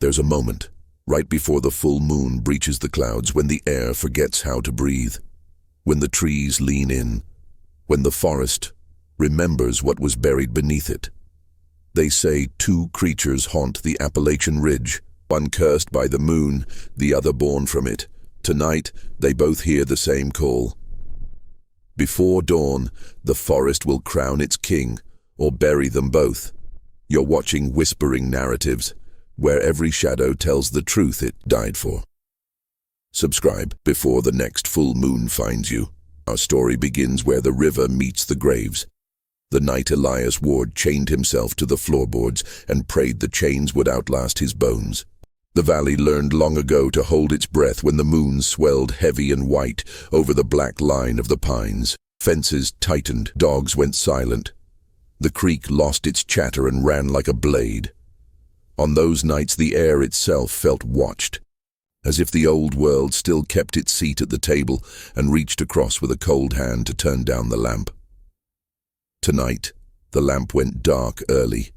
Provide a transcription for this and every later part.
There's a moment, right before the full moon breaches the clouds, when the air forgets how to breathe, when the trees lean in, when the forest remembers what was buried beneath it. They say two creatures haunt the Appalachian Ridge, one cursed by the moon, the other born from it. Tonight, they both hear the same call. Before dawn, the forest will crown its king, or bury them both. You're watching whispering narratives, where every shadow tells the truth it died for. Subscribe before the next full moon finds you. Our story begins where the river meets the graves. The night Elias Ward chained himself to the floorboards and prayed the chains would outlast his bones. The valley learned long ago to hold its breath when the moon swelled heavy and white over the black line of the pines. Fences tightened, dogs went silent. The creek lost its chatter and ran like a blade. On those nights the air itself felt watched, as if the old world still kept its seat at the table and reached across with a cold hand to turn down the lamp. Tonight, the lamp went dark early.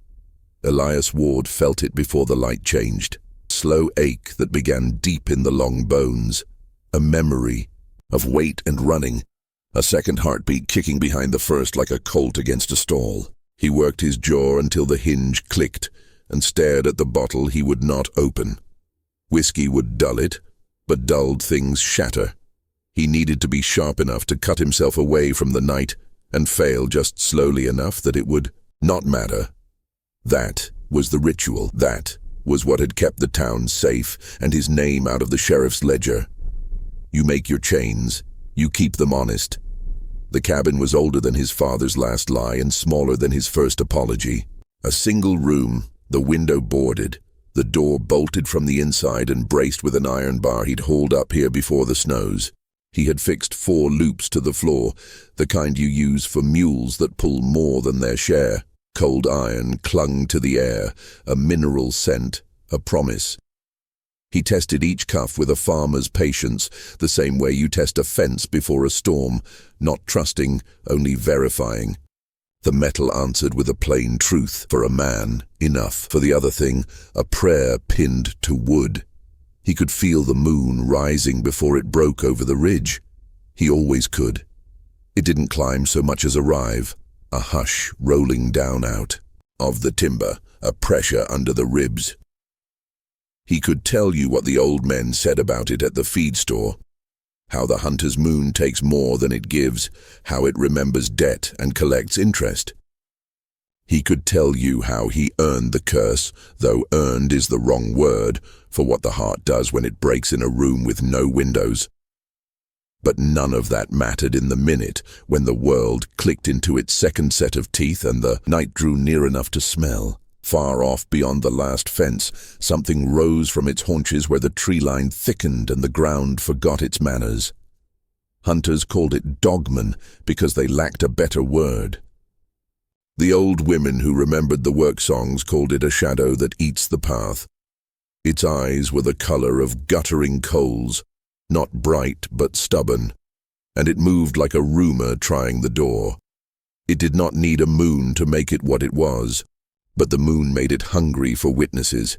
Elias Ward felt it before the light changed. Slow ache that began deep in the long bones. A memory of wait and running. A second heartbeat kicking behind the first like a colt against a stall. He worked his jaw until the hinge clicked and stared at the bottle he would not open. Whiskey would dull it, but dulled things shatter. He needed to be sharp enough to cut himself away from the night and fail just slowly enough that it would not matter. That was the ritual. That was what had kept the town safe and his name out of the sheriff's ledger. You make your chains, you keep them honest. The cabin was older than his father's last lie and smaller than his first apology. A single room, the window boarded, the door bolted from the inside and braced with an iron bar he'd hauled up here before the snows. He had fixed 4 loops to the floor, the kind you use for mules that pull more than their share. Cold iron clung to the air, a mineral scent, a promise. He tested each cuff with a farmer's patience, the same way you test a fence before a storm, not trusting, only verifying. The metal answered with a plain truth. For a man, enough. For the other thing, a prayer pinned to wood. He could feel the moon rising before it broke over the ridge. He always could. It didn't climb so much as arrive. A hush rolling down out of the timber, a pressure under the ribs. He could tell you what the old men said about it at the feed store. How the hunter's moon takes more than it gives, how it remembers debt and collects interest. He could tell you how he earned the curse, though earned is the wrong word for what the heart does when it breaks in a room with no windows. But none of that mattered in the minute when the world clicked into its second set of teeth and the night drew near enough to smell. Far off beyond the last fence, something rose from its haunches where the tree line thickened and the ground forgot its manners. Hunters called it Dogman because they lacked a better word. The old women who remembered the work songs called it a shadow that eats the path. Its eyes were the color of guttering coals, not bright but stubborn, and it moved like a rumor trying the door. It did not need a moon to make it what it was, but the moon made it hungry for witnesses.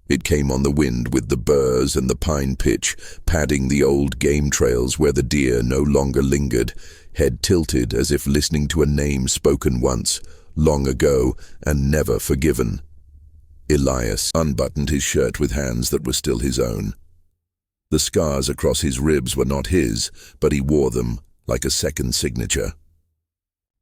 It came on the wind with the burrs and the pine pitch, padding the old game trails where the deer no longer lingered, head tilted as if listening to a name spoken once, long ago, and never forgiven. Elias unbuttoned his shirt with hands that were still his own. The scars across his ribs were not his, but he wore them like a second signature.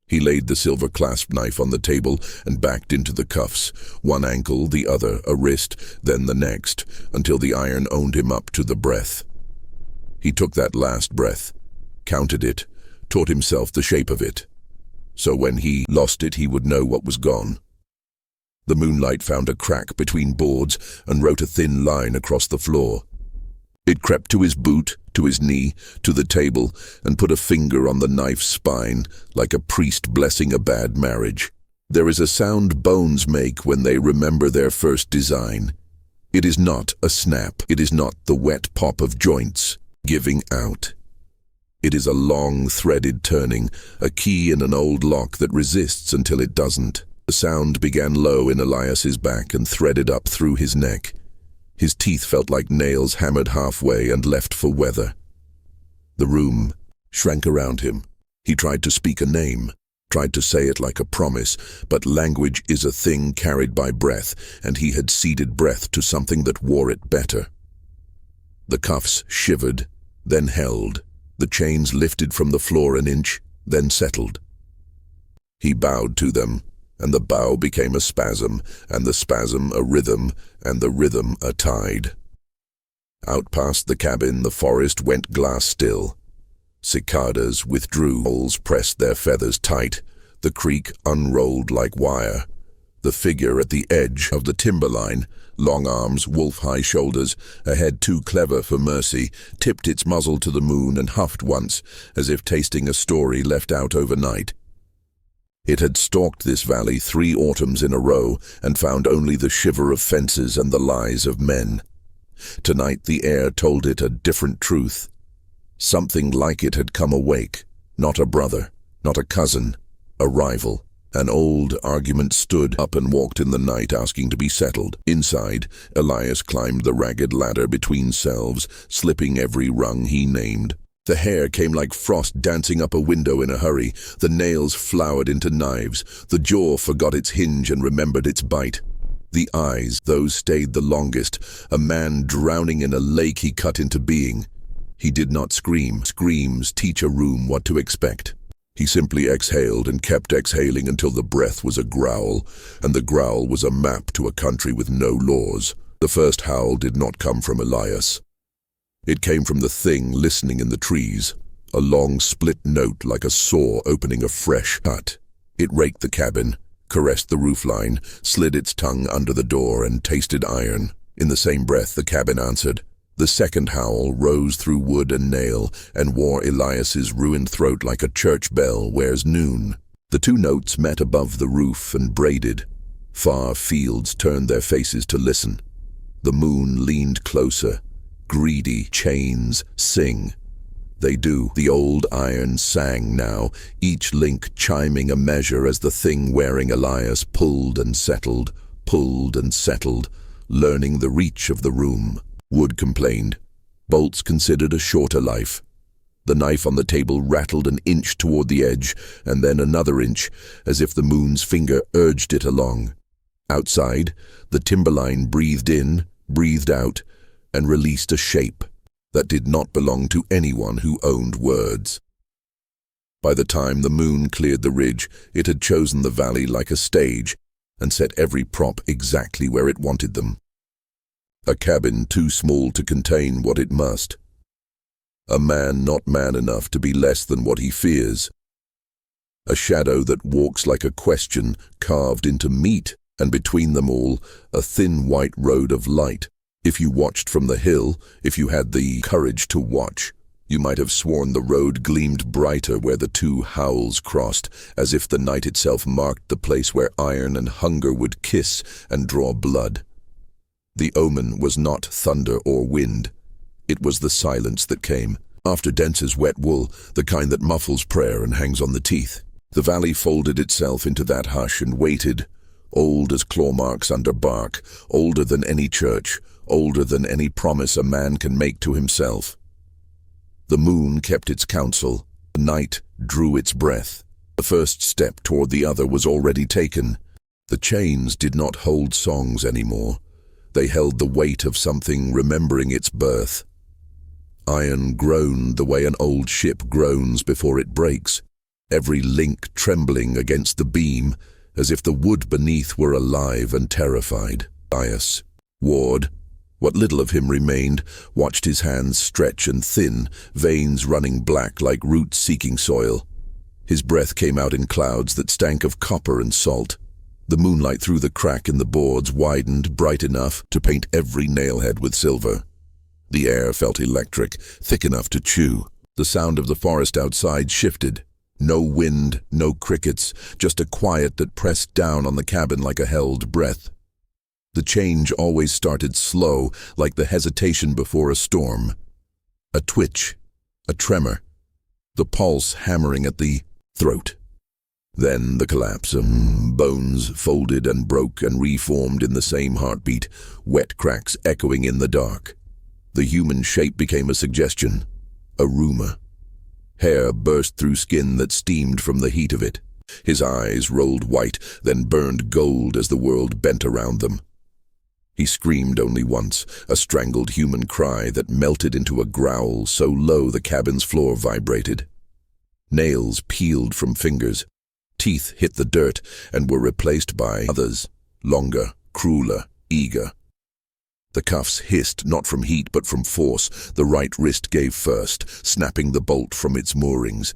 He laid the silver clasp knife on the table and backed into the cuffs, one ankle, the other, a wrist, then the next, until the iron owned him up to the breath. He took that last breath, counted it, taught himself the shape of it. So when he lost it, he would know what was gone. The moonlight found a crack between boards and wrote a thin line across the floor. It crept to his boot, to his knee, to the table, and put a finger on the knife's spine, like a priest blessing a bad marriage. There is a sound bones make when they remember their first design. It is not a snap. It is not the wet pop of joints giving out. It is a long, threaded turning, a key in an old lock that resists until it doesn't. The sound began low in Elias's back and threaded up through his neck. His teeth felt like nails hammered halfway and left for weather. The room shrank around him. He tried to speak a name, tried to say it like a promise, but language is a thing carried by breath, and he had ceded breath to something that wore it better. The cuffs shivered, then held. The chains lifted from the floor an inch, then settled. He bowed to them, and the bow became a spasm, and the spasm a rhythm, and the rhythm a tide. Out past the cabin, the forest went glass still. Cicadas withdrew, owls pressed their feathers tight, the creek unrolled like wire. The figure at the edge of the timberline, long arms, wolf-high shoulders, a head too clever for mercy, tipped its muzzle to the moon and huffed once, as if tasting a story left out overnight. It had stalked this valley 3 autumns in a row and found only the shiver of fences and the lies of men. Tonight the air told it a different truth. Something like it had come awake, not a brother, not a cousin, a rival. An old argument stood up and walked in the night, asking to be settled. Inside, Elias climbed the ragged ladder between selves, slipping every rung he named. The hair came like frost dancing up a window in a hurry. The nails flowered into knives. The jaw forgot its hinge and remembered its bite. The eyes, those stayed the longest, a man drowning in a lake he cut into being. He did not scream. Screams teach a room what to expect. He simply exhaled and kept exhaling until the breath was a growl, and the growl was a map to a country with no laws. The first howl did not come from Elias. It came from the thing listening in the trees, a long split note like a saw opening a fresh cut. It raked the cabin, caressed the roofline, slid its tongue under the door, and tasted iron. In the same breath, the cabin answered. The second howl rose through wood and nail and wore Elias's ruined throat like a church bell wears noon. The 2 notes met above the roof and braided. Far fields turned their faces to listen. The moon leaned closer. Greedy chains sing. They do. The old iron sang now, each link chiming a measure as the thing wearing Elias pulled and settled, learning the reach of the room. Wood complained. Bolts considered a shorter life. The knife on the table rattled an inch toward the edge, and then another inch, as if the moon's finger urged it along. Outside, the timberline breathed in, breathed out, and released a shape that did not belong to anyone who owned words. By the time the moon cleared the ridge, it had chosen the valley like a stage and set every prop exactly where it wanted them. A cabin too small to contain what it must. A man not man enough to be less than what he fears. A shadow that walks like a question carved into meat, and between them all, a thin white road of light. If you watched from the hill, if you had the courage to watch, you might have sworn the road gleamed brighter where the 2 howls crossed, as if the night itself marked the place where iron and hunger would kiss and draw blood. The omen was not thunder or wind. It was the silence that came, after dense as wet wool, the kind that muffles prayer and hangs on the teeth. The valley folded itself into that hush and waited, old as claw marks under bark, older than any church, older than any promise a man can make to himself. The moon kept its counsel. The night drew its breath. The first step toward the other was already taken. The chains did not hold songs anymore. They held the weight of something remembering its birth. Iron groaned the way an old ship groans before it breaks, every link trembling against the beam, as if the wood beneath were alive and terrified. Elias Ward, what little of him remained, watched his hands stretch and thin, veins running black like roots seeking soil. His breath came out in clouds that stank of copper and salt. The moonlight through the crack in the boards widened bright enough to paint every nailhead with silver. The air felt electric, thick enough to chew. The sound of the forest outside shifted. No wind, no crickets, just a quiet that pressed down on the cabin like a held breath. The change always started slow, like the hesitation before a storm. A twitch, a tremor, the pulse hammering at the throat. Then the collapse. Bones folded and broke and reformed in the same heartbeat, wet cracks echoing in the dark. The human shape became a suggestion, a rumor. Hair burst through skin that steamed from the heat of it. His eyes rolled white, then burned gold as the world bent around them. He screamed only once, a strangled human cry that melted into a growl so low the cabin's floor vibrated. Nails peeled from fingers. Teeth hit the dirt and were replaced by others, longer, crueler, eager. The cuffs hissed not from heat but from force. The right wrist gave first, snapping the bolt from its moorings,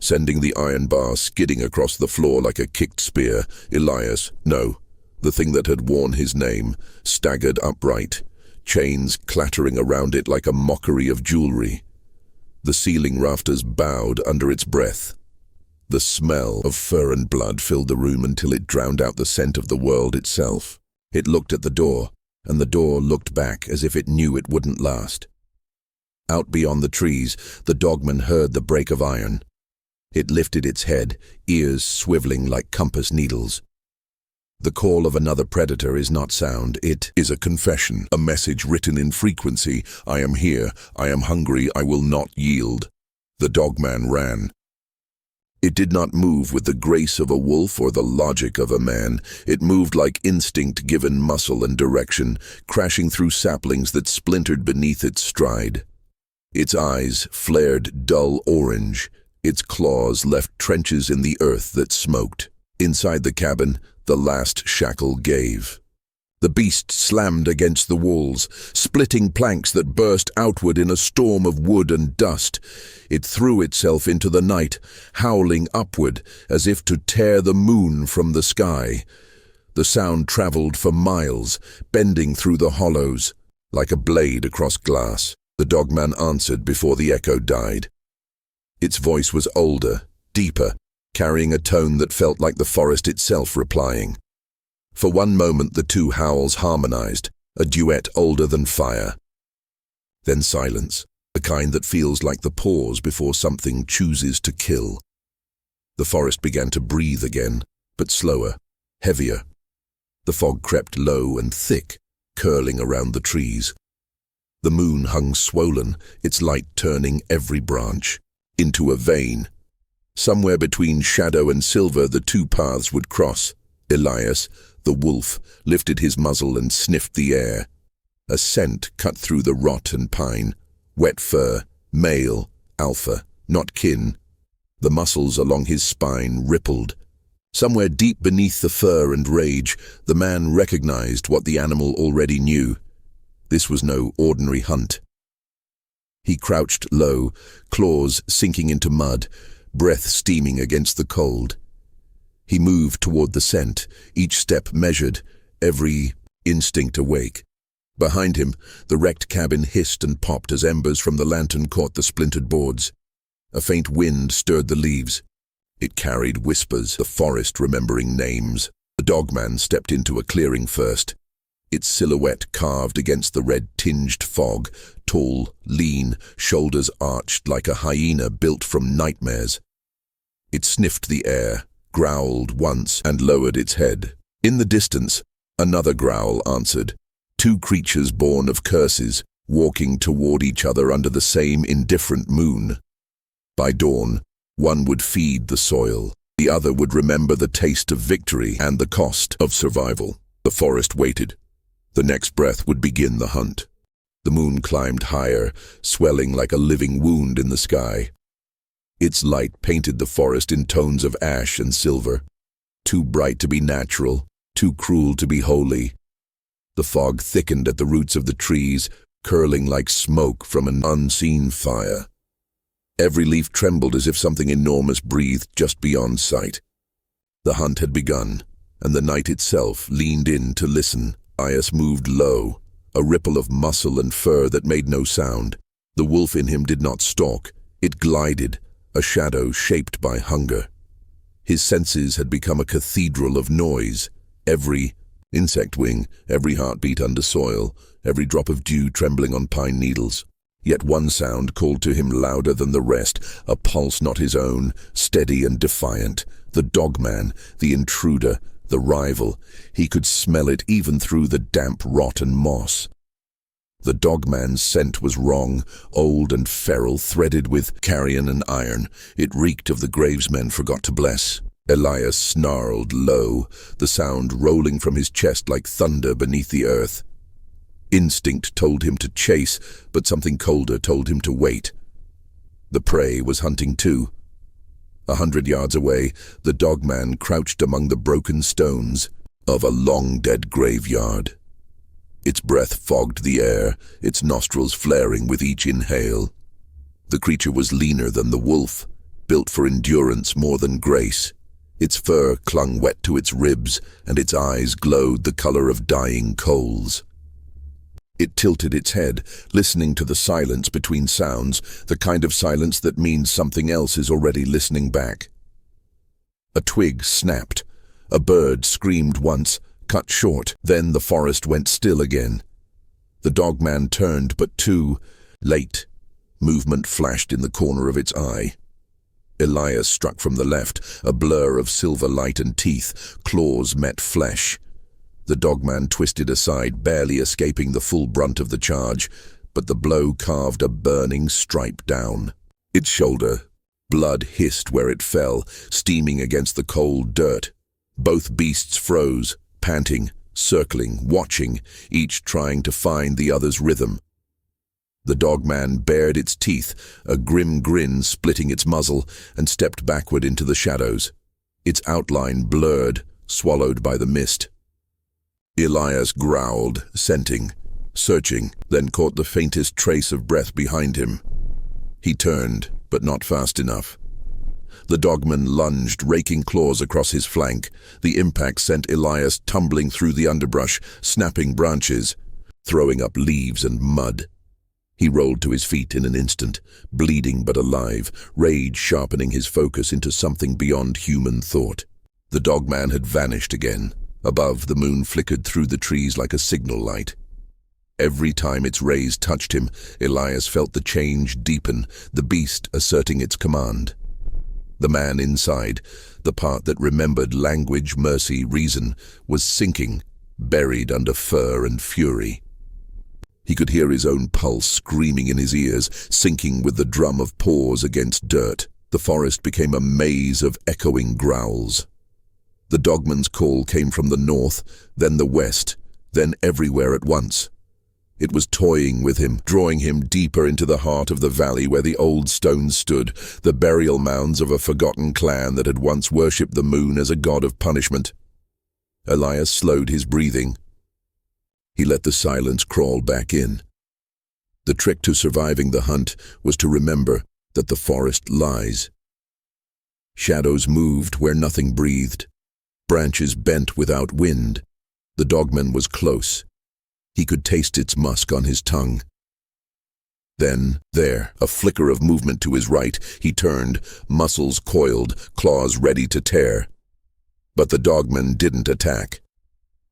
sending the iron bar skidding across the floor like a kicked spear. Elias, no, the thing that had worn his name, staggered upright, chains clattering around it like a mockery of jewelry. The ceiling rafters bowed under its breath. The smell of fur and blood filled the room until it drowned out the scent of the world itself. It looked at the door, and the door looked back as if it knew it wouldn't last. Out beyond the trees, the Dogman heard the break of iron. It lifted its head, ears swiveling like compass needles. The call of another predator is not sound, it is a confession, a message written in frequency. I am here, I am hungry, I will not yield. The Dogman ran. It did not move with the grace of a wolf or the logic of a man. It moved like instinct given muscle and direction, crashing through saplings that splintered beneath its stride. Its eyes flared dull orange. Its claws left trenches in the earth that smoked. Inside the cabin, the last shackle gave. The beast slammed against the walls, splitting planks that burst outward in a storm of wood and dust. It threw itself into the night, howling upward as if to tear the moon from the sky. The sound traveled for miles, bending through the hollows, like a blade across glass. The Dogman answered before the echo died. Its voice was older, deeper, carrying a tone that felt like the forest itself replying. For one moment the two howls harmonized, a duet older than fire. Then silence, the kind that feels like the pause before something chooses to kill. The forest began to breathe again, but slower, heavier. The fog crept low and thick, curling around the trees. The moon hung swollen, its light turning every branch into a vein. Somewhere between shadow and silver the two paths would cross. Elias, the wolf, lifted his muzzle and sniffed the air. A scent cut through the rot and pine. Wet fur, male, alpha, not kin. The muscles along his spine rippled. Somewhere deep beneath the fur and rage, the man recognized what the animal already knew. This was no ordinary hunt. He crouched low, claws sinking into mud, breath steaming against the cold. He moved toward the scent, each step measured, every instinct awake. Behind him, the wrecked cabin hissed and popped as embers from the lantern caught the splintered boards. A faint wind stirred the leaves. It carried whispers, the forest remembering names. The Dogman stepped into a clearing first. Its silhouette carved against the red-tinged fog, tall, lean, shoulders arched like a hyena built from nightmares. It sniffed the air, growled once, and lowered its head. In the distance, another growl answered. Two creatures born of curses, walking toward each other under the same indifferent moon. By dawn, one would feed the soil. The other would remember the taste of victory and the cost of survival. The forest waited. The next breath would begin the hunt. The moon climbed higher, swelling like a living wound in the sky. Its light painted the forest in tones of ash and silver, too bright to be natural, too cruel to be holy. The fog thickened at the roots of the trees, curling like smoke from an unseen fire. Every leaf trembled as if something enormous breathed just beyond sight. The hunt had begun, and the night itself leaned in to listen. Elias moved low, a ripple of muscle and fur that made no sound. The wolf in him did not stalk, it glided, a shadow shaped by hunger. His senses had become a cathedral of noise. Every insect wing, every heartbeat under soil, every drop of dew trembling on pine needles. Yet one sound called to him louder than the rest, a pulse not his own, steady and defiant, The Dogman, the intruder, the rival. He could smell it even through the damp, rotten moss. The Dogman's scent was wrong, old and feral, threaded with carrion and iron. It reeked of the graves men forgot to bless. Elias snarled low, the sound rolling from his chest like thunder beneath the earth. Instinct told him to chase, but something colder told him to wait. The prey was hunting too. 100 yards away, the Dogman crouched among the broken stones of a long-dead graveyard. Its breath fogged the air, its nostrils flaring with each inhale. The creature was leaner than the wolf, built for endurance more than grace. Its fur clung wet to its ribs, and its eyes glowed the color of dying coals. It tilted its head, listening to the silence between sounds, the kind of silence that means something else is already listening back. A twig snapped. A bird screamed once, cut short. Then the forest went still again. The Dogman turned, but too late. Movement flashed in the corner of its eye. Elias struck from the left, a blur of silver light and teeth. Claws met flesh. The Dogman twisted aside, barely escaping the full brunt of the charge, but the blow carved a burning stripe down. Its shoulder. Blood hissed where it fell, steaming against the cold dirt. Both beasts froze, panting, circling, watching, each trying to find the other's rhythm. The Dogman bared its teeth, a grim grin splitting its muzzle, and stepped backward into the shadows. Its outline blurred, swallowed by the mist. Elias growled, scenting, searching, then caught the faintest trace of breath behind him. He turned, but not fast enough. The Dogman lunged, raking claws across his flank. The impact sent Elias tumbling through the underbrush, snapping branches, throwing up leaves and mud. He rolled to his feet in an instant, bleeding but alive, rage sharpening his focus into something beyond human thought. The Dogman had vanished again. Above, the moon flickered through the trees like a signal light. Every time its rays touched him, Elias felt the change deepen, the beast asserting its command. The man inside, the part that remembered language, mercy, reason, was sinking, buried under fur and fury. He could hear his own pulse screaming in his ears, sinking with the drum of paws against dirt. The forest became a maze of echoing growls. The Dogman's call came from the north, then the west, then everywhere at once. It was toying with him, drawing him deeper into the heart of the valley where the old stones stood, the burial mounds of a forgotten clan that had once worshipped the moon as a god of punishment. Elias slowed his breathing. He let the silence crawl back in. The trick to surviving the hunt was to remember that the forest lies. Shadows moved where nothing breathed. Branches bent without wind. The Dogman was close. He could taste its musk on his tongue. Then, there, a flicker of movement to his right, he turned, muscles coiled, claws ready to tear. But the Dogman didn't attack.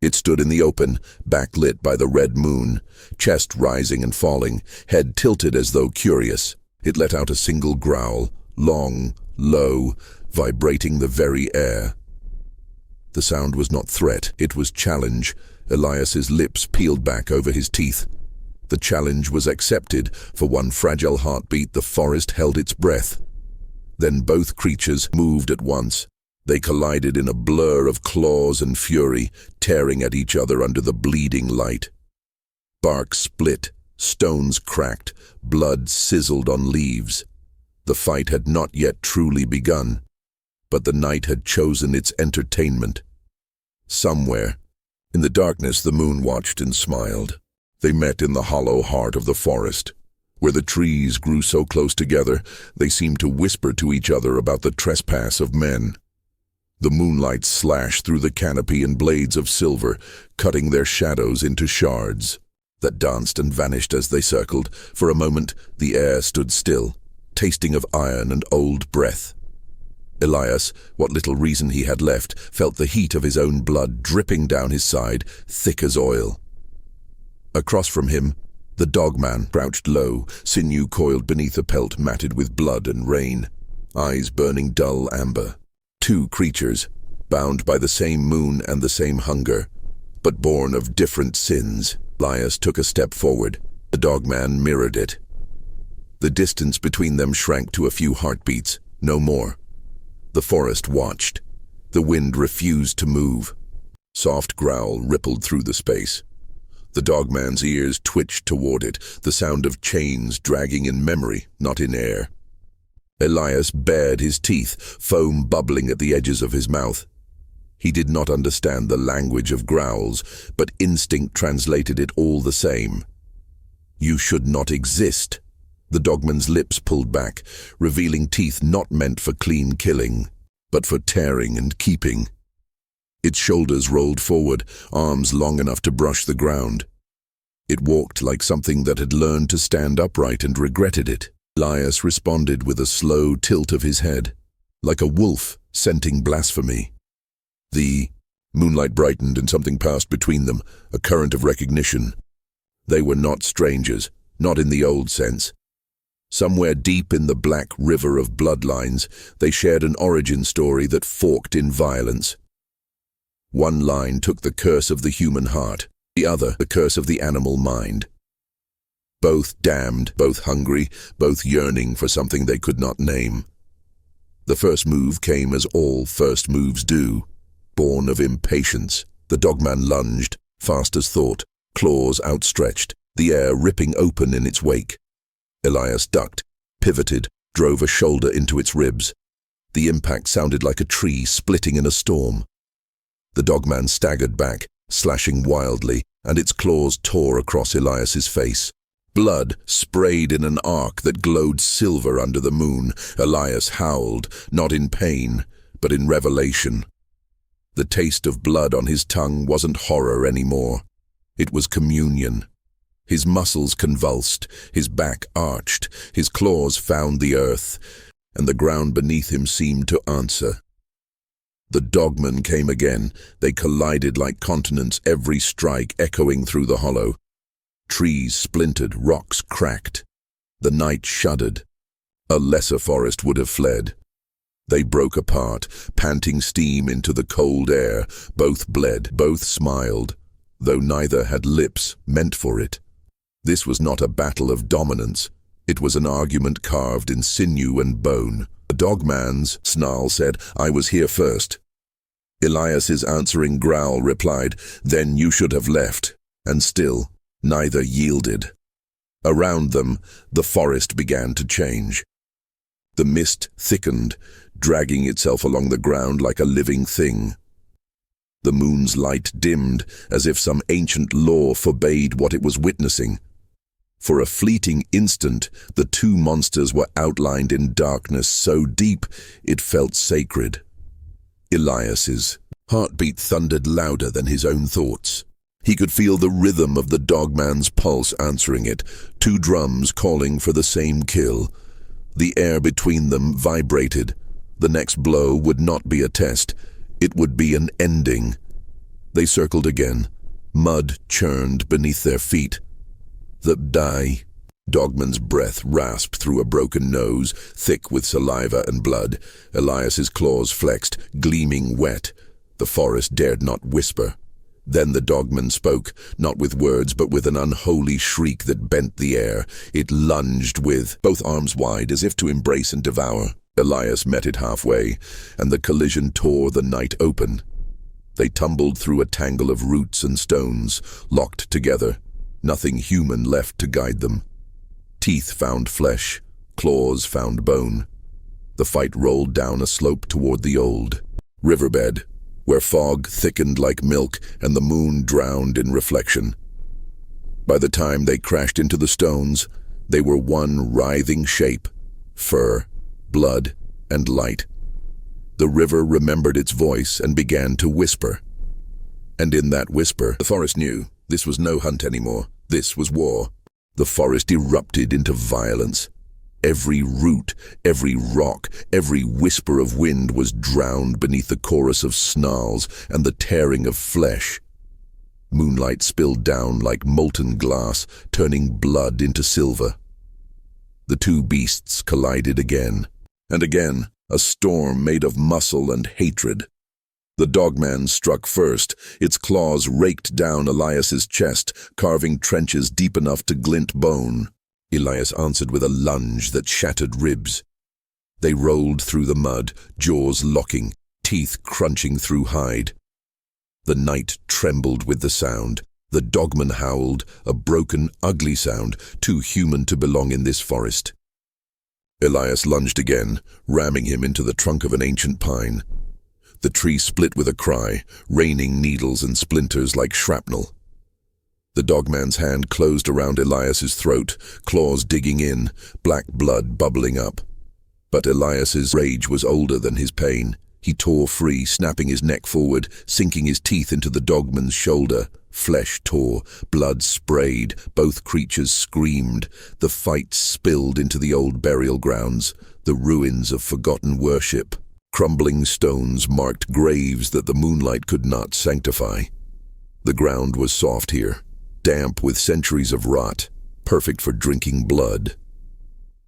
It stood in the open, backlit by the red moon, chest rising and falling, head tilted as though curious. It let out a single growl, long, low, vibrating the very air. The sound was not threat, it was challenge. Elias's lips peeled back over his teeth. The challenge was accepted. For one fragile heartbeat, the forest held its breath. Then both creatures moved at once. They collided in a blur of claws and fury, tearing at each other under the bleeding light. Bark split, stones cracked, blood sizzled on leaves. The fight had not yet truly begun, but the night had chosen its entertainment. Somewhere, in the darkness, the moon watched and smiled. They met in the hollow heart of the forest, where the trees grew so close together they seemed to whisper to each other about the trespass of men. The moonlight slashed through the canopy in blades of silver, cutting their shadows into shards that danced and vanished as they circled. For a moment, the air stood still, tasting of iron and old breath. Elias, what little reason he had left, felt the heat of his own blood dripping down his side, thick as oil. Across from him, the Dogman crouched low, sinew coiled beneath a pelt matted with blood and rain, eyes burning dull amber. Two creatures, bound by the same moon and the same hunger, but born of different sins. Elias took a step forward. The Dogman mirrored it. The distance between them shrank to a few heartbeats, no more. The forest watched. The wind refused to move. Soft growl rippled through the space. The Dogman's ears twitched toward it, the sound of chains dragging in memory, not in air. Elias bared his teeth, foam bubbling at the edges of his mouth. He did not understand the language of growls, but instinct translated it all the same. You should not exist. The Dogman's lips pulled back, revealing teeth not meant for clean killing, but for tearing and keeping. Its shoulders rolled forward, arms long enough to brush the ground. It walked like something that had learned to stand upright and regretted it. Elias responded with a slow tilt of his head, like a wolf scenting blasphemy. The moonlight brightened and something passed between them, a current of recognition. They were not strangers, not in the old sense. Somewhere deep in the black river of bloodlines, they shared an origin story that forked in violence. One line took the curse of the human heart, the other the curse of the animal mind. Both damned, both hungry, both yearning for something they could not name. The first move came as all first moves do, born of impatience. The Dogman lunged, fast as thought, claws outstretched, the air ripping open in its wake. Elias ducked, pivoted, drove a shoulder into its ribs. The impact sounded like a tree splitting in a storm. The Dogman staggered back, slashing wildly, and its claws tore across Elias's face. Blood sprayed in an arc that glowed silver under the moon. Elias howled, not in pain, but in revelation. The taste of blood on his tongue wasn't horror anymore. It was communion. His muscles convulsed, his back arched, his claws found the earth, and the ground beneath him seemed to answer. The Dogman came again. They collided like continents, every strike echoing through the hollow. Trees splintered, rocks cracked. The night shuddered. A lesser forest would have fled. They broke apart, panting steam into the cold air. Both bled, both smiled, though neither had lips meant for it. This was not a battle of dominance. It was an argument carved in sinew and bone. The Dogman's snarl said, "I was here first." Elias's answering growl replied, "Then you should have left." And still, neither yielded. Around them, the forest began to change. The mist thickened, dragging itself along the ground like a living thing. The moon's light dimmed, as if some ancient law forbade what it was witnessing. For a fleeting instant, the two monsters were outlined in darkness so deep it felt sacred. Elias's heartbeat thundered louder than his own thoughts. He could feel the rhythm of the Dogman's pulse answering it, two drums calling for the same kill. The air between them vibrated. The next blow would not be a test. It would be an ending. They circled again. Mud churned beneath their feet. The die. Dogman's breath rasped through a broken nose, thick with saliva and blood. Elias's claws flexed, gleaming wet. The forest dared not whisper. Then the Dogman spoke, not with words but with an unholy shriek that bent the air. It lunged with both arms wide as if to embrace and devour. Elias met it halfway, and the collision tore the night open. They tumbled through a tangle of roots and stones, locked together. Nothing human left to guide them. Teeth found flesh, claws found bone. The fight rolled down a slope toward the old riverbed, where fog thickened like milk and the moon drowned in reflection. By the time they crashed into the stones, they were one writhing shape, fur, blood, and light. The river remembered its voice and began to whisper. And in that whisper, the forest knew this was no hunt anymore. This was war. The forest erupted into violence. Every root, every rock, every whisper of wind was drowned beneath the chorus of snarls and the tearing of flesh. Moonlight spilled down like molten glass, turning blood into silver. The two beasts collided again, and again, a storm made of muscle and hatred. The Dogman struck first. Its claws raked down Elias's chest, carving trenches deep enough to glint bone. Elias answered with a lunge that shattered ribs. They rolled through the mud, jaws locking, teeth crunching through hide. The night trembled with the sound. The Dogman howled, a broken, ugly sound, too human to belong in this forest. Elias lunged again, ramming him into the trunk of an ancient pine. The tree split with a cry, raining needles and splinters like shrapnel. The Dogman's hand closed around Elias's throat, claws digging in, black blood bubbling up. But Elias's rage was older than his pain. He tore free, snapping his neck forward, sinking his teeth into the Dogman's shoulder. Flesh tore, blood sprayed, both creatures screamed. The fight spilled into the old burial grounds, the ruins of forgotten worship. Crumbling stones marked graves that the moonlight could not sanctify. The ground was soft here, damp with centuries of rot, perfect for drinking blood.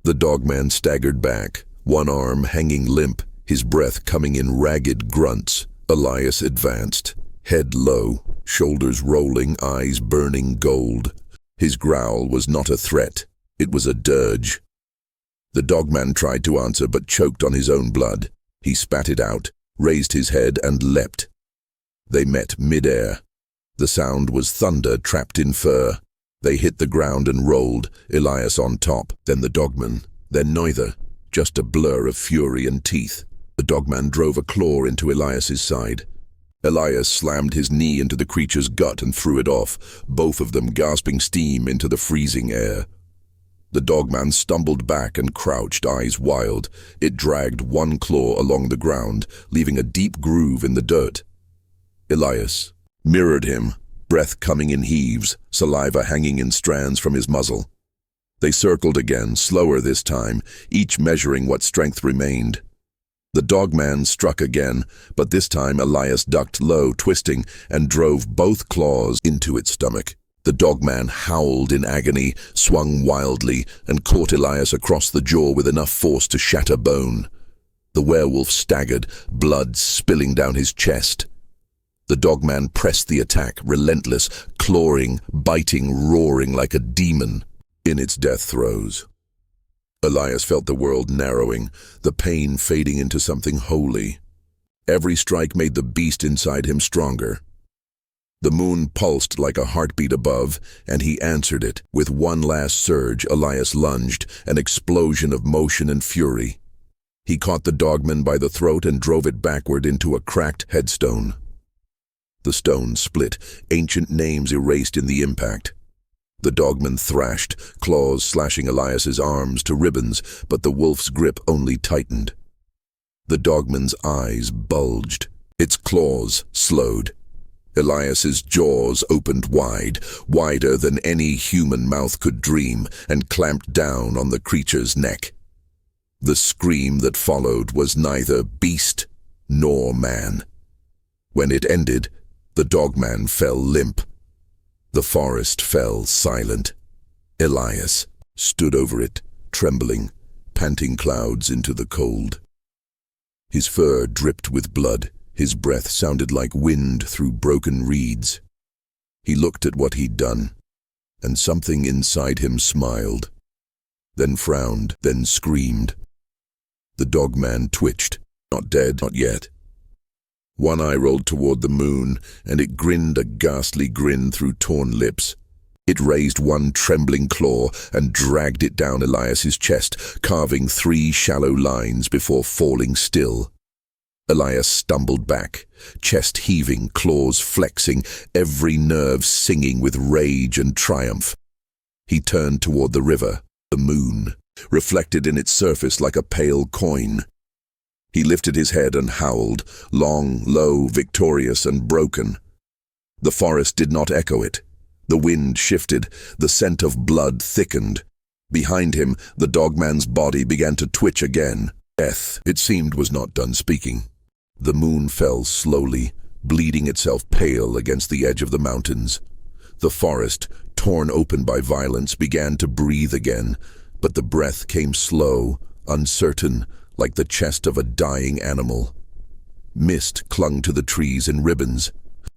The Dogman staggered back, one arm hanging limp, his breath coming in ragged grunts. Elias advanced, head low, shoulders rolling, eyes burning gold. His growl was not a threat, it was a dirge. The Dogman tried to answer but choked on his own blood. He spat it out, raised his head and leapt. They met mid-air. The sound was thunder trapped in fur. They hit the ground and rolled, Elias on top, then the Dogman, then neither, just a blur of fury and teeth. The Dogman drove a claw into Elias's side. Elias slammed his knee into the creature's gut and threw it off, both of them gasping steam into the freezing air. The Dogman stumbled back and crouched, eyes wild. It dragged one claw along the ground, leaving a deep groove in the dirt. Elias mirrored him, breath coming in heaves, saliva hanging in strands from his muzzle. They circled again, slower this time, each measuring what strength remained. The Dogman struck again, but this time Elias ducked low, twisting, and drove both claws into its stomach. The Dogman howled in agony, swung wildly, and caught Elias across the jaw with enough force to shatter bone. The werewolf staggered, blood spilling down his chest. The Dogman pressed the attack, relentless, clawing, biting, roaring like a demon in its death throes. Elias felt the world narrowing, the pain fading into something holy. Every strike made the beast inside him stronger. The moon pulsed like a heartbeat above, and he answered it. With one last surge, Elias lunged, an explosion of motion and fury. He caught the Dogman by the throat and drove it backward into a cracked headstone. The stone split, ancient names erased in the impact. The Dogman thrashed, claws slashing Elias's arms to ribbons, but the wolf's grip only tightened. The Dogman's eyes bulged, its claws slowed. Elias's jaws opened wide, wider than any human mouth could dream, and clamped down on the creature's neck. The scream that followed was neither beast nor man. When it ended, the Dogman fell limp. The forest fell silent. Elias stood over it, trembling, panting clouds into the cold. His fur dripped with blood. His breath sounded like wind through broken reeds. He looked at what he'd done, and something inside him smiled, then frowned, then screamed. The Dogman twitched, not dead, not yet. One eye rolled toward the moon, and it grinned a ghastly grin through torn lips. It raised one trembling claw and dragged it down Elias's chest, carving 3 shallow lines before falling still. Elias stumbled back, chest heaving, claws flexing, every nerve singing with rage and triumph. He turned toward the river, the moon, reflected in its surface like a pale coin. He lifted his head and howled, long, low, victorious and broken. The forest did not echo it. The wind shifted, the scent of blood thickened. Behind him, the Dogman's body began to twitch again. Death, it seemed, was not done speaking. The moon fell slowly, bleeding itself pale against the edge of the mountains. The forest, torn open by violence, began to breathe again, but the breath came slow, uncertain, like the chest of a dying animal. Mist clung to the trees in ribbons.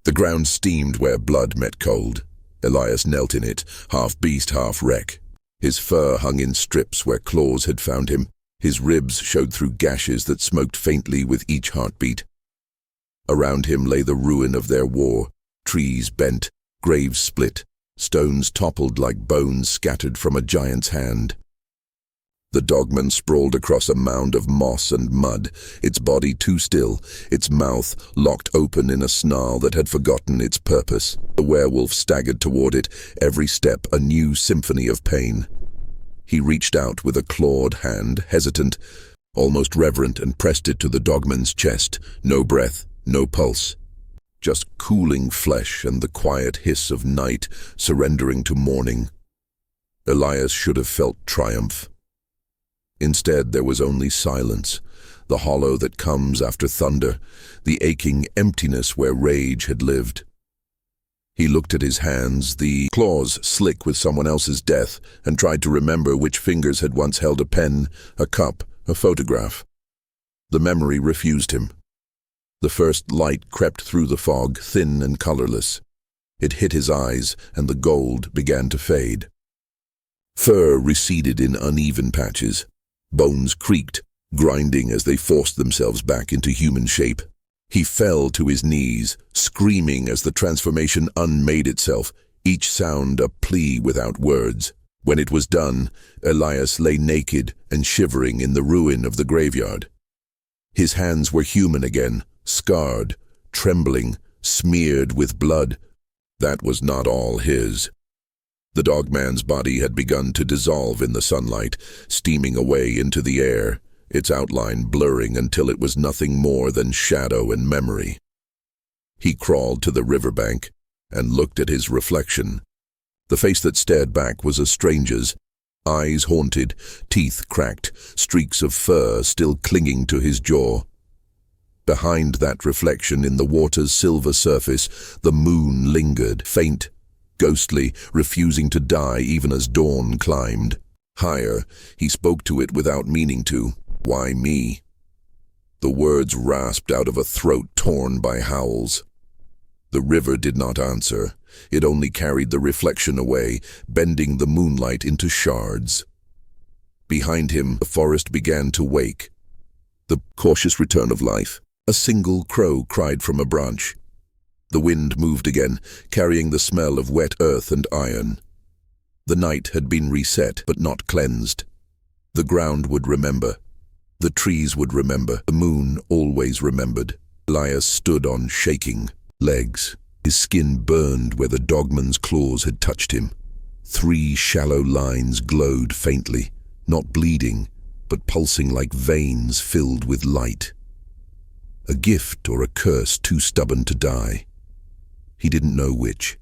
The ground steamed where blood met cold. Elias knelt in it, half beast, half wreck. His fur hung in strips where claws had found him. His ribs showed through gashes that smoked faintly with each heartbeat. Around him lay the ruin of their war, trees bent, graves split, stones toppled like bones scattered from a giant's hand. The Dogman sprawled across a mound of moss and mud, its body too still, its mouth locked open in a snarl that had forgotten its purpose. The werewolf staggered toward it, every step a new symphony of pain. He reached out with a clawed hand, hesitant, almost reverent, and pressed it to the Dogman's chest. No breath, no pulse. Just cooling flesh and the quiet hiss of night surrendering to morning. Elias should have felt triumph. Instead, there was only silence, the hollow that comes after thunder, the aching emptiness where rage had lived. He looked at his hands, the claws slick with someone else's death, and tried to remember which fingers had once held a pen, a cup, a photograph. The memory refused him. The first light crept through the fog, thin and colorless. It hit his eyes, and the gold began to fade. Fur receded in uneven patches. Bones creaked, grinding as they forced themselves back into human shape. He fell to his knees, screaming as the transformation unmade itself, each sound a plea without words. When it was done, Elias lay naked and shivering in the ruin of the graveyard. His hands were human again, scarred, trembling, smeared with blood. That was not all his. The Dogman's body had begun to dissolve in the sunlight, steaming away into the air, its outline blurring until it was nothing more than shadow and memory. He crawled to the riverbank and looked at his reflection. The face that stared back was a stranger's, eyes haunted, teeth cracked, streaks of fur still clinging to his jaw. Behind that reflection in the water's silver surface, the moon lingered, faint, ghostly, refusing to die even as dawn climbed. Higher, he spoke to it without meaning to. Why me? The words rasped out of a throat torn by howls. The river did not answer. It only carried the reflection away, bending the moonlight into shards. Behind him, the forest began to wake. The cautious return of life. A single crow cried from a branch. The wind moved again, carrying the smell of wet earth and iron. The night had been reset, but not cleansed. The ground would remember. The trees would remember. The moon always remembered. Elias stood on shaking legs. His skin burned where the Dogman's claws had touched him. 3 shallow lines glowed faintly, not bleeding, but pulsing like veins filled with light. A gift or a curse too stubborn to die. He didn't know which.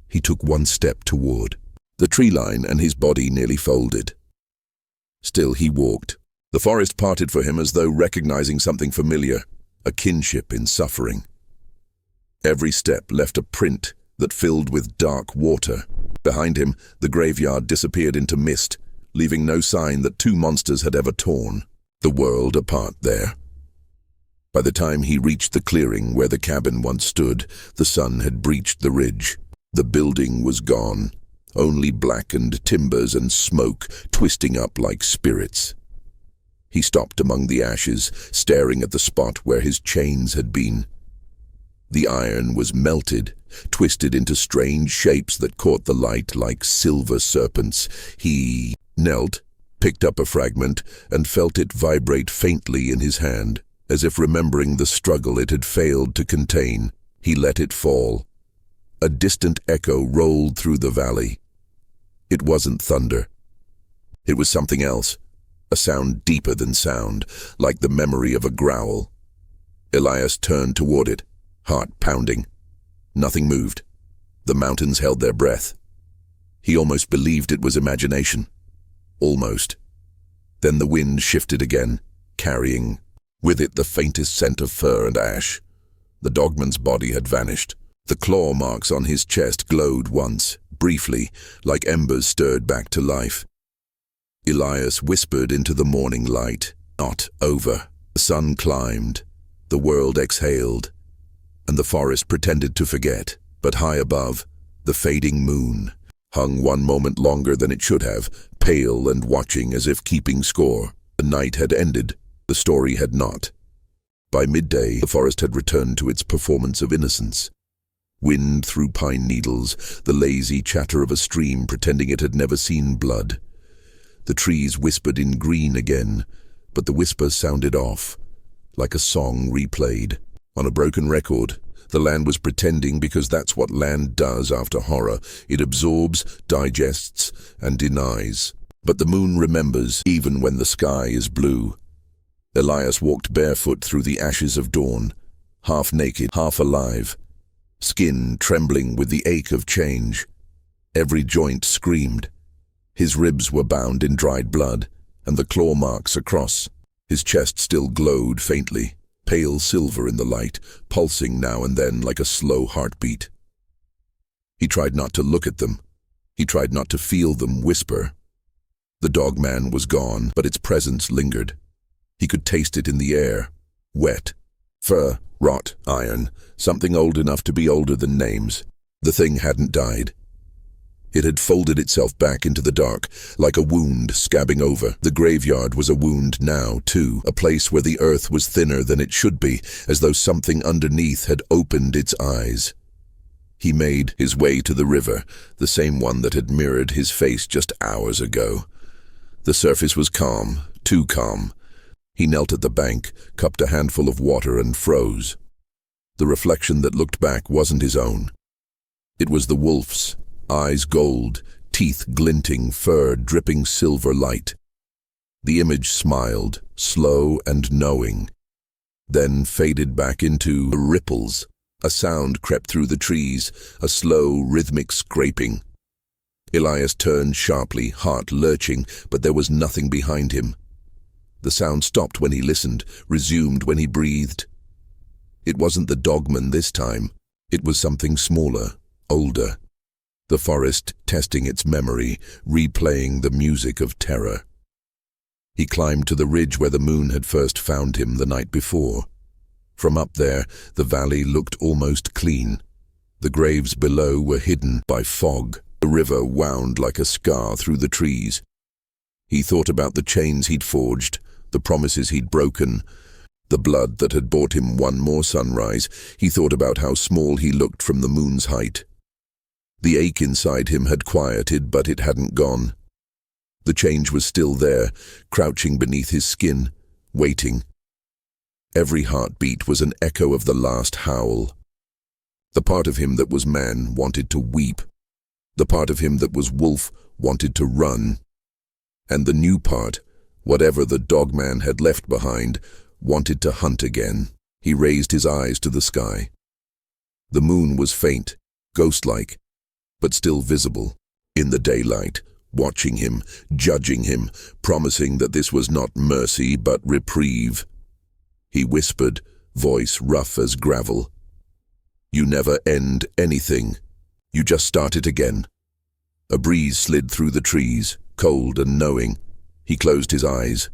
He took one step toward the tree line, and his body nearly folded. Still he walked. The forest parted for him as though recognizing something familiar, a kinship in suffering. Every step left a print that filled with dark water. Behind him, the graveyard disappeared into mist, leaving no sign that 2 monsters had ever torn the world apart there. By the time he reached the clearing where the cabin once stood, the sun had breached the ridge. The building was gone, only blackened timbers and smoke twisting up like spirits. He stopped among the ashes, staring at the spot where his chains had been. The iron was melted, twisted into strange shapes that caught the light like silver serpents. He knelt, picked up a fragment, and felt it vibrate faintly in his hand. As if remembering the struggle it had failed to contain, he let it fall. A distant echo rolled through the valley. It wasn't thunder. It was something else, a sound deeper than sound, like the memory of a growl. Elias turned toward it, heart pounding. Nothing moved. The mountains held their breath. He almost believed it was imagination. Almost. Then the wind shifted again, carrying with it the faintest scent of fur and ash. The Dogman's body had vanished. The claw marks on his chest glowed once, briefly, like embers stirred back to life. Elias whispered into the morning light, not over. The sun climbed, the world exhaled, and the forest pretended to forget. But high above, the fading moon hung one moment longer than it should have, pale and watching as if keeping score. The night had ended, the story had not. By midday, the forest had returned to its performance of innocence. Wind through pine needles, the lazy chatter of a stream pretending it had never seen blood. The trees whispered in green again, but the whisper sounded off, like a song replayed. On a broken record, the land was pretending because that's what land does after horror. It absorbs, digests, and denies. But the moon remembers, even when the sky is blue. Elias walked barefoot through the ashes of dawn, half naked, half alive, skin trembling with the ache of change. Every joint screamed. His ribs were bound in dried blood, and the claw marks across. His chest still glowed faintly, pale silver in the light, pulsing now and then like a slow heartbeat. He tried not to look at them. He tried not to feel them whisper. The Dogman was gone, but its presence lingered. He could taste it in the air. Wet. Fur, rot, iron, something old enough to be older than names. The thing hadn't died. It had folded itself back into the dark, like a wound scabbing over. The graveyard was a wound now, too, a place where the earth was thinner than it should be, as though something underneath had opened its eyes. He made his way to the river, the same one that had mirrored his face just hours ago. The surface was calm, too calm. He knelt at the bank, cupped a handful of water and froze. The reflection that looked back wasn't his own. It was the wolf's. Eyes gold, teeth glinting, fur dripping silver light. The image smiled, slow and knowing, then faded back into ripples. A sound crept through the trees, a slow, rhythmic scraping. Elias turned sharply, heart lurching, but there was nothing behind him. The sound stopped when he listened, resumed when he breathed. It wasn't the Dogman this time. It was something smaller, older. The forest testing its memory, replaying the music of terror. He climbed to the ridge where the moon had first found him the night before. From up there, the valley looked almost clean. The graves below were hidden by fog. The river wound like a scar through the trees. He thought about the chains he'd forged, the promises he'd broken, the blood that had bought him one more sunrise. He thought about how small he looked from the moon's height. The ache inside him had quieted, but it hadn't gone. The change was still there, crouching beneath his skin, waiting. Every heartbeat was an echo of the last howl. The part of him that was man wanted to weep. The part of him that was wolf wanted to run. And the new part, whatever the Dogman had left behind, wanted to hunt again. He raised his eyes to the sky. The moon was faint, ghost-like, but still visible, in the daylight, watching him, judging him, promising that this was not mercy but reprieve. He whispered, voice rough as gravel, "You never end anything. You just start it again." A breeze slid through the trees, cold and knowing. He closed his eyes.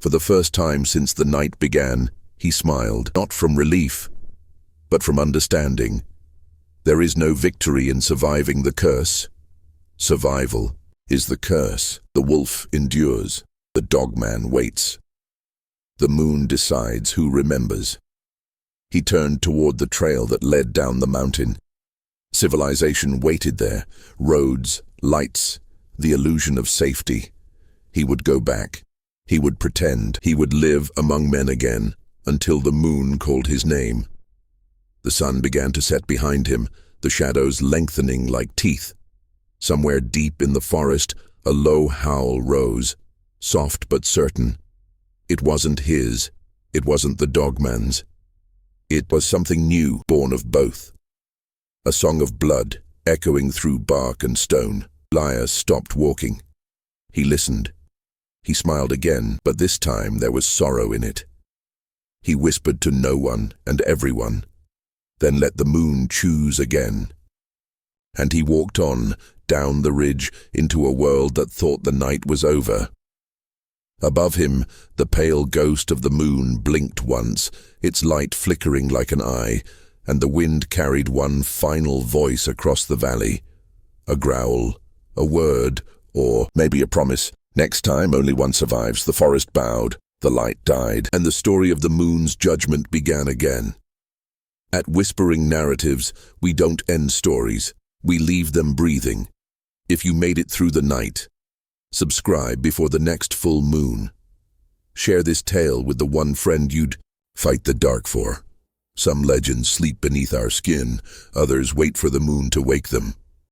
For the first time since the night began, he smiled, not from relief, but from understanding. There is no victory in surviving the curse. Survival is the curse. The wolf endures. The Dogman waits. The moon decides who remembers. He turned toward the trail that led down the mountain. Civilization waited there. Roads, lights, the illusion of safety. He would go back. He would pretend. He would live among men again, until the moon called his name. The sun began to set behind him, the shadows lengthening like teeth. Somewhere deep in the forest, a low howl rose, soft but certain. It wasn't his. It wasn't the Dogman's. It was something new, born of both. A song of blood, echoing through bark and stone. Elias stopped walking. He listened. He smiled again, but this time there was sorrow in it. He whispered to no one and everyone, then let the moon choose again. And he walked on, down the ridge, into a world that thought the night was over. Above him, the pale ghost of the moon blinked once, its light flickering like an eye, and the wind carried one final voice across the valley. A growl, a word, or maybe a promise. Next time only one survives. The forest bowed, the light died, and the story of the moon's judgment began again. At Whispering Narratives, we don't end stories, we leave them breathing. If you made it through the night, subscribe before the next full moon. Share this tale with the one friend you'd fight the dark for. Some legends sleep beneath our skin, others wait for the moon to wake them.